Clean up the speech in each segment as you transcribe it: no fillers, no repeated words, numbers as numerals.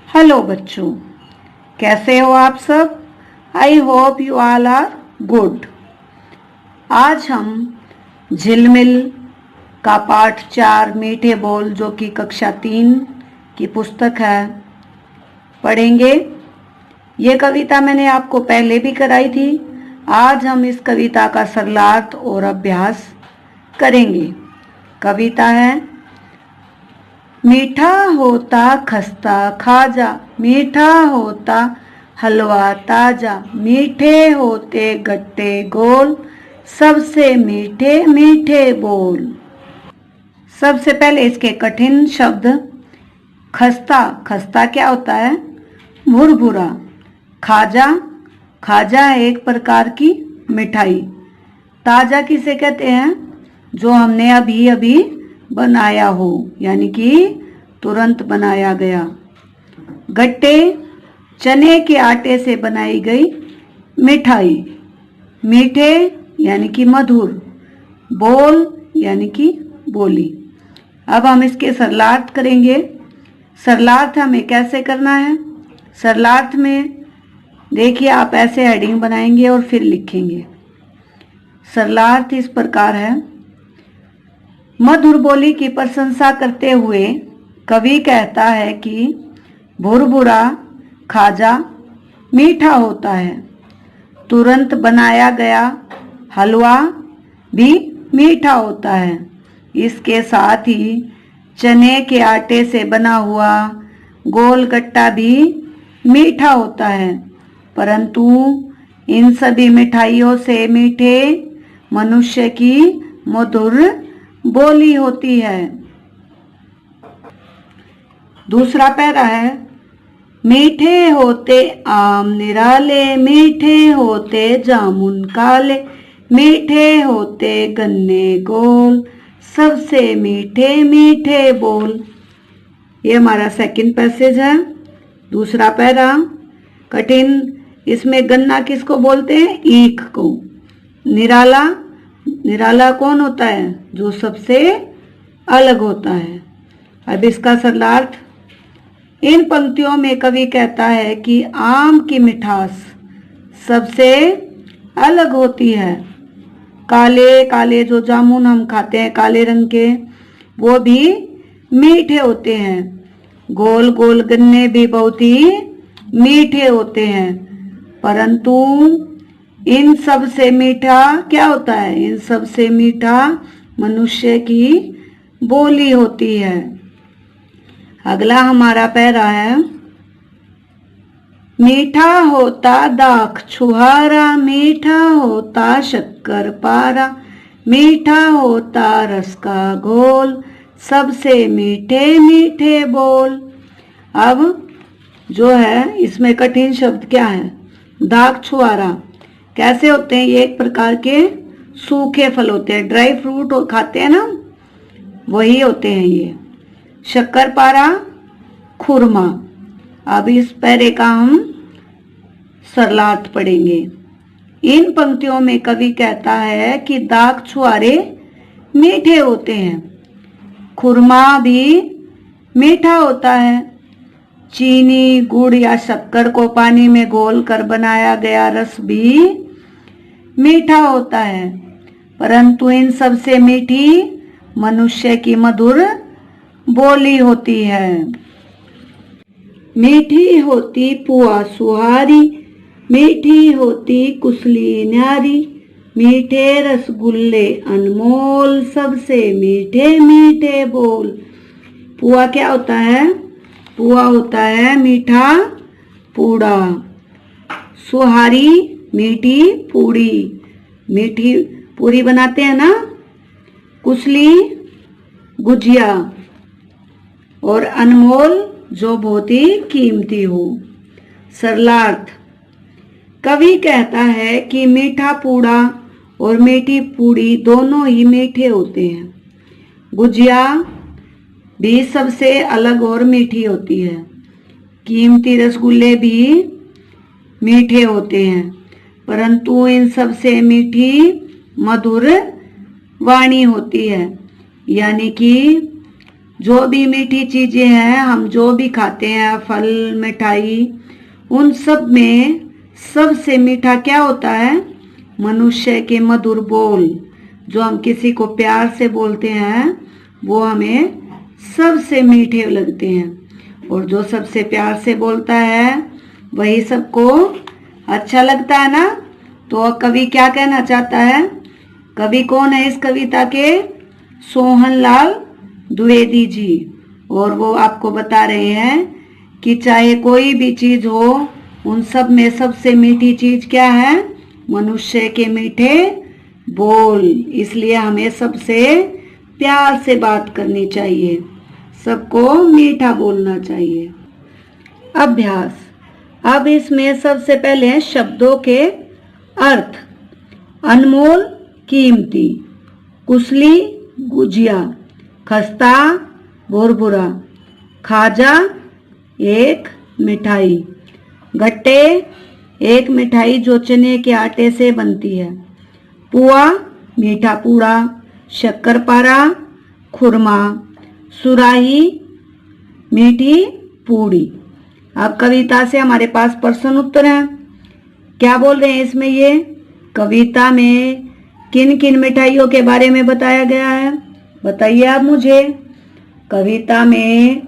Hello बच्चों, कैसे हो आप सब। I hope you all are good. आज हम झिलमिल का पाठ 4 मीठे बोल, जो कि कक्षा 3 की पुस्तक है, पढ़ेंगे। ये कविता मैंने आपको पहले भी कराई थी। आज हम इस कविता का सरलार्थ और अभ्यास करेंगे। कविता है, मीठा होता खस्ता खाजा, मीठा होता हलवा ताजा, मीठे होते गट्टे गोल, सबसे मीठे मीठे बोल। सबसे पहले इसके कठिन शब्द। खस्ता, खस्ता क्या होता है? भुरभुरा। खाजा, खाजा है एक प्रकार की मिठाई। ताजा किसे कहते हैं? जो हमने अभी अभी बनाया हो, यानी कि तुरंत बनाया गया। गट्टे, चने के आटे से बनाई गई मिठाई। मीठे यानी कि मधुर। बोल यानी कि बोली। अब हम इसके सरलार्थ करेंगे। सरलार्थ हमें कैसे करना है? सरलार्थ में देखिए, आप ऐसे हेडिंग बनाएंगे और फिर लिखेंगे। सरलार्थ इस प्रकार है। मधुर बोली की प्रशंसा करते हुए कवि कहता है कि भुरभुरा खाजा मीठा होता है, तुरंत बनाया गया हलवा भी मीठा होता है। इसके साथ ही चने के आटे से बना हुआ गोल गट्टा भी मीठा होता है, परंतु इन सभी मिठाइयों से मीठे मनुष्य की मधुर बोली होती है। दूसरा पैरा है, मीठे होते आम निराले, मीठे होते जामुन काले, मीठे होते गन्ने गोल, सबसे मीठे मीठे बोल। ये हमारा सेकंड पैसेज है। दूसरा पैरा कठिन। इसमें गन्ना किसको बोलते हैं? ईख को। निराला, निराला कौन होता है? जो सबसे अलग होता है। अब इसका सरलार्थ। इन पंक्तियों में कवि कहता है कि आम की मिठास सबसे अलग होती है। काले काले जो जामुन हम खाते हैं, काले रंग के, वो भी मीठे होते हैं। गोल गोल गन्ने भी बहुत ही मीठे होते हैं, परंतु इन सब से मीठा क्या होता है? इन सब से मीठा मनुष्य की बोली होती है। अगला हमारा पैरा है, मीठा होता दाख छुहारा, मीठा होता शक्कर पारा, मीठा होता रस का घोल, सबसे मीठे मीठे बोल। अब जो है इसमें कठिन शब्द क्या है? दाख छुहारा। कैसे होते हैं? ये एक प्रकार के सूखे फल होते हैं, ड्राई फ्रूट खाते हैं ना, वही होते हैं ये। शक्करपारा, खुरमा। अब इस पैरे का हम सरलार्थ पढ़ेंगे। इन पंक्तियों में कवि कहता है कि दाख छुहारे मीठे होते हैं, खुरमा भी मीठा होता है। चीनी, गुड़ या शक्कर को पानी में घोलकर बनाया गया रस भी मीठा होता है, परंतु इन सब से मीठी मनुष्य की मधुर बोली होती है। मीठी होती पुआ सुहारी, मीठी होती कुसली न्यारी, मीठे रसगुल्ले अनमोल, सबसे मीठे मीठे बोल। पुआ क्या होता है? पुआ होता है मीठा पूड़ा। सुहारी मीठी पूड़ी, मीठी पूरी बनाते हैं ना। कुसली गुजिया, और अनमोल जो बहुत ही कीमती हो। सरलार्थ। कवि कहता है कि मीठा पूड़ा और मीठी पूड़ी दोनों ही मीठे होते हैं। गुजिया भी सबसे अलग और मीठी होती है। कीमती रसगुल्ले भी मीठे होते हैं, परंतु इन सब से मीठी मधुर वाणी होती है, यानी कि जो भी मीठी चीजें हैं, हम जो भी खाते हैं, फल, मिठाई, उन सब में सबसे मीठा क्या होता है? मनुष्य के मधुर बोल। जो हम किसी को प्यार से बोलते हैं वो हमें सबसे मीठे लगते हैं, और जो सबसे प्यार से बोलता है वही सबको अच्छा लगता है ना। तो कवि क्या कहना चाहता है? कवि कौन है इस कविता के? सोहनलाल द्विवेदी जी। और वो आपको बता रहे हैं कि चाहे कोई भी चीज हो, उन सब में सबसे मीठी चीज क्या है? मनुष्य के मीठे बोल। इसलिए हमें सबसे प्यार से बात करनी चाहिए, सबको मीठा बोलना चाहिए। अभ्यास। अब इसमें सबसे पहले शब्दों के अर्थ। अनमोल कीमती, कुसली गुजिया, खस्ता भुरभुरा, खाजा एक मिठाई, गट्टे एक मिठाई जो चने के आटे से बनती है, पुआ मीठा पूड़ा, शक्करपारा खुरमा, सुराही मीठी पूड़ी। अब कविता से हमारे पास प्रश्न उत्तर है। क्या बोल रहे हैं इसमें? ये कविता में किन किन मिठाइयों के बारे में बताया गया है? बताइए आप मुझे। कविता में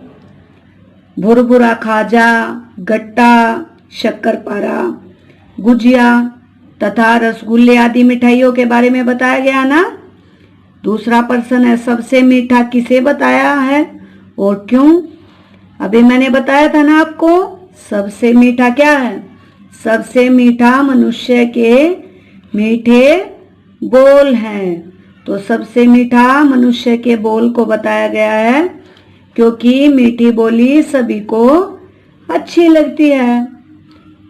भुरभुरा, खाजा, गट्टा, शक्करपारा, गुजिया तथा रसगुल्ले आदि मिठाइयों के बारे में बताया गया ना। दूसरा प्रश्न है, सबसे मीठा किसे बताया है और क्यों? अभी मैंने बताया था ना आपको, सबसे मीठा क्या है? सबसे मीठा मनुष्य के मीठे बोल हैं। तो सबसे मीठा मनुष्य के बोल को बताया गया है क्योंकि मीठी बोली सभी को अच्छी लगती है।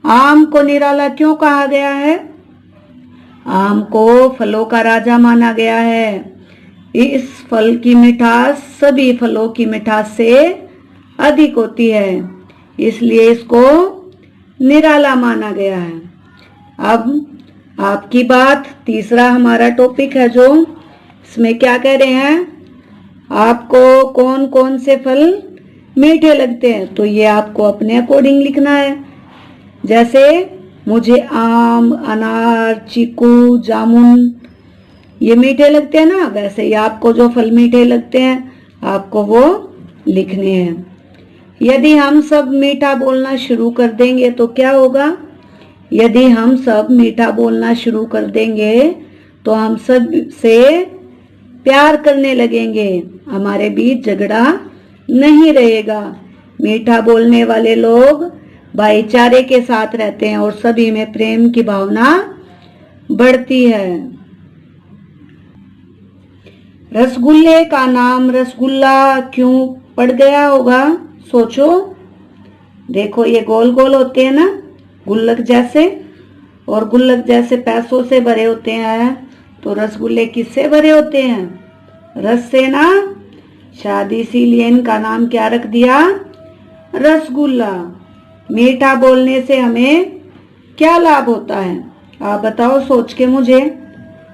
आम को निराला क्यों कहा गया है? आम को फलों का राजा माना गया है। इस फल की मिठास सभी फलों की मिठास से अधिक होती है, इसलिए इसको निराला माना गया है। अब आपकी बात। तीसरा हमारा टॉपिक है जो इसमें क्या कह रहे हैं, आपको कौन कौन से फल मीठे लगते हैं? तो ये आपको अपने अकॉर्डिंग लिखना है। जैसे मुझे आम, अनार, चीकू, जामुन ये मीठे लगते हैं ना, वैसे ही आपको जो फल मीठे लगते हैं आपको वो लिखने हैं। यदि हम सब मीठा बोलना शुरू कर देंगे तो क्या होगा? यदि हम सब मीठा बोलना शुरू कर देंगे तो हम सब से प्यार करने लगेंगे, हमारे बीच झगड़ा नहीं रहेगा। मीठा बोलने वाले लोग भाईचारे के साथ रहते हैं और सभी में प्रेम की भावना बढ़ती है। रसगुल्ले का नाम रसगुल्ला क्यों पड़ गया होगा? सोचो। देखो ये गोल गोल होते हैं ना, गुल्लक जैसे, और गुल्लक जैसे पैसों से भरे होते हैं। तो रसगुल्ले किससे भरे होते हैं? रस से ना। शादी इसीलिए इनका नाम क्या रख दिया? रसगुल्ला। मीठा बोलने से हमें क्या लाभ होता है? आप बताओ सोच के मुझे,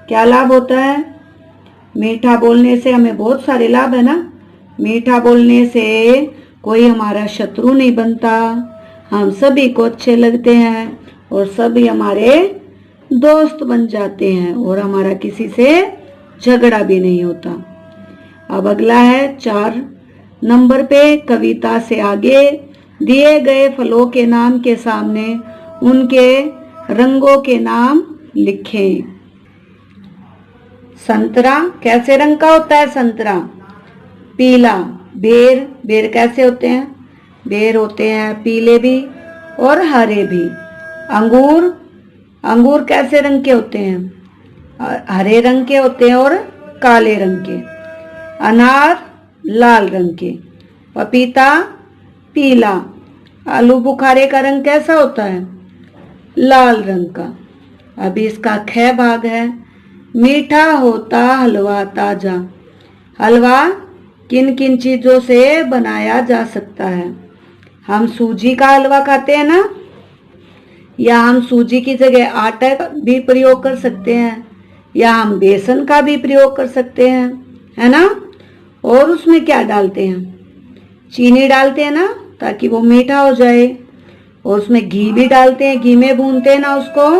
क्या लाभ होता है? मीठा बोलने से हमें बहुत सारे लाभ है ना। मीठा बोलने से कोई हमारा शत्रु नहीं बनता, हम सभी को अच्छे लगते हैं और सभी हमारे दोस्त बन जाते हैं और हमारा किसी से झगड़ा भी नहीं होता। अब अगला है 4 नंबर पे, कविता से आगे दिए गए फलों के नाम के सामने उनके रंगों के नाम लिखें। संतरा कैसे रंग का होता है? संतरा पीला। बेर, बेर कैसे होते हैं? बेर होते हैं पीले भी और हरे भी। अंगूर, अंगूर कैसे रंग के होते हैं? हरे रंग के होते हैं और काले रंग के। अनार लाल रंग के। पपीता पीला। आलू बुखारे का रंग कैसा होता है? लाल रंग का। अभी इसका ख भाग है, मीठा होता हलवा ताजा। हलवा किन किन चीजों से बनाया जा सकता है? हम सूजी का हलवा खाते हैं ना, या हम सूजी की जगह आटा का भी प्रयोग कर सकते हैं, या हम बेसन का भी प्रयोग कर सकते हैं, है ना। और उसमें क्या डालते हैं, चीनी डालते हैं ना, ताकि वो मीठा हो जाए। और उसमें घी भी डालते हैं, घी में भूनते हैं ना उसको।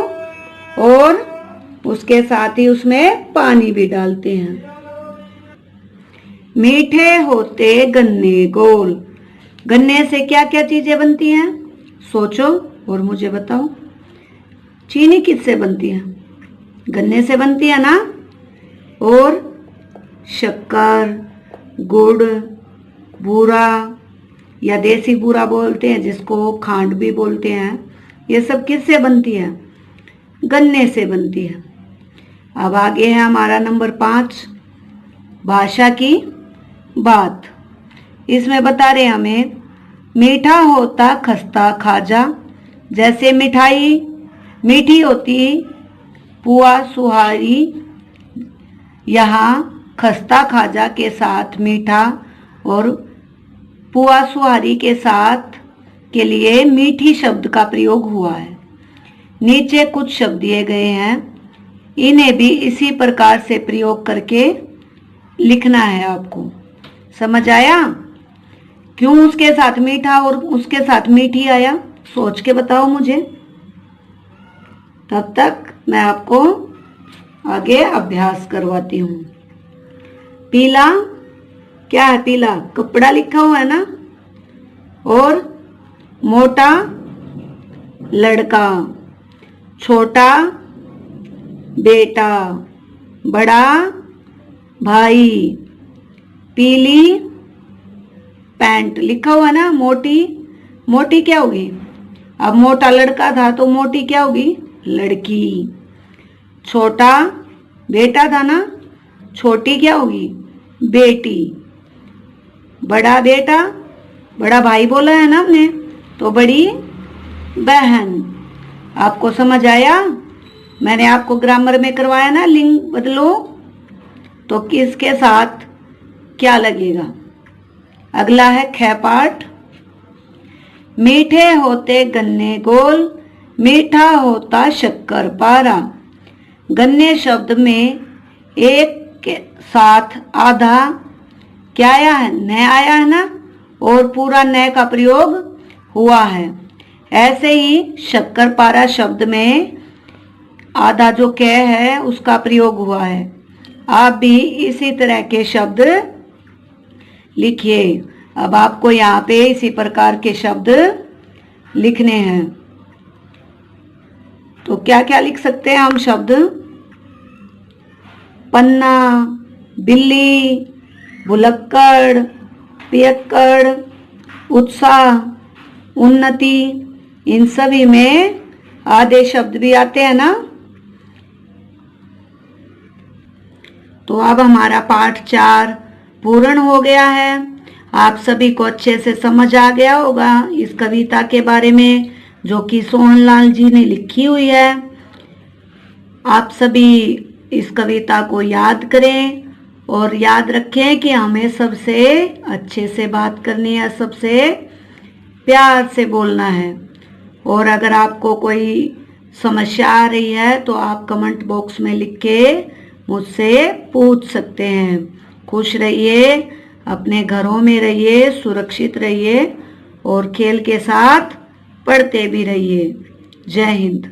और उसके साथ ही उसमें पानी भी डालते हैं। मीठे होते गन्ने गोल। गन्ने से क्या क्या चीजें बनती हैं, सोचो और मुझे बताओ। चीनी किससे बनती है, गन्ने से बनती है ना। और शक्कर, गुड़, बूरा या देसी बूरा बोलते हैं, जिसको खांड भी बोलते हैं, ये सब किससे बनती है, गन्ने से बनती है। अब आगे है हमारा नंबर 5, भाषा की बात। इसमें बता रहे हमें, मीठा होता खस्ता खाजा। जैसे मिठाई मीठी होती, पुआ सुहारी, यहाँ खस्ता खाजा के साथ मीठा और पुआ सुहारी के साथ के लिए मीठी शब्द का प्रयोग हुआ है। नीचे कुछ शब्द दिए गए हैं, इन्हें भी इसी प्रकार से प्रयोग करके लिखना है आपको। समझ आया, क्यों उसके साथ मीठा और उसके साथ मीठी आया, सोच के बताओ मुझे। तब तक मैं आपको आगे अभ्यास करवाती हूँ। पीला क्या है, पीला कपड़ा लिखा हुआ है ना। और मोटा लड़का, छोटा बेटा, बड़ा भाई, पीली पैंट लिखा हुआ ना। मोटी, मोटी क्या होगी, अब मोटा लड़का था तो मोटी क्या होगी, लड़की। छोटा बेटा था ना, छोटी क्या होगी, बेटी। बड़ा बेटा, बड़ा भाई बोला है ना हमने, तो बड़ी बहन। आपको समझ आया, मैंने आपको ग्रामर में करवाया ना, लिंग बदलो तो किसके साथ क्या लगेगा। अगला है ख पाठ। मीठे होते गन्ने गोल, मीठा होता शक्कर पारा। गन्ने शब्द में एक के साथ आधा क्या आया है, न आया है ना, और पूरा न का प्रयोग हुआ है। ऐसे ही शक्कर पारा शब्द में आधा जो क है उसका प्रयोग हुआ है। आप भी इसी तरह के शब्द लिखिए। अब आपको यहाँ पे इसी प्रकार के शब्द लिखने हैं। तो क्या क्या लिख सकते हैं हम शब्द, पन्ना, बिल्ली, भुलक्कड़, पियक्कड़, उत्साह, उन्नति, इन सभी में आधे शब्द भी आते हैं ना। तो अब हमारा पाठ 4 पूर्ण हो गया है। आप सभी को अच्छे से समझ आ गया होगा इस कविता के बारे में, जो कि सोहनलाल जी ने लिखी हुई है। आप सभी इस कविता को याद करें और याद रखें कि हमें सबसे अच्छे से बात करनी है, सबसे प्यार से बोलना है। और अगर आपको कोई समस्या आ रही है तो आप कमेंट बॉक्स में लिख के मुझसे पूछ सकते हैं। खुश रहिए, अपने घरों में रहिए, सुरक्षित रहिए और खेल के साथ पढ़ते भी रहिए। जय हिंद।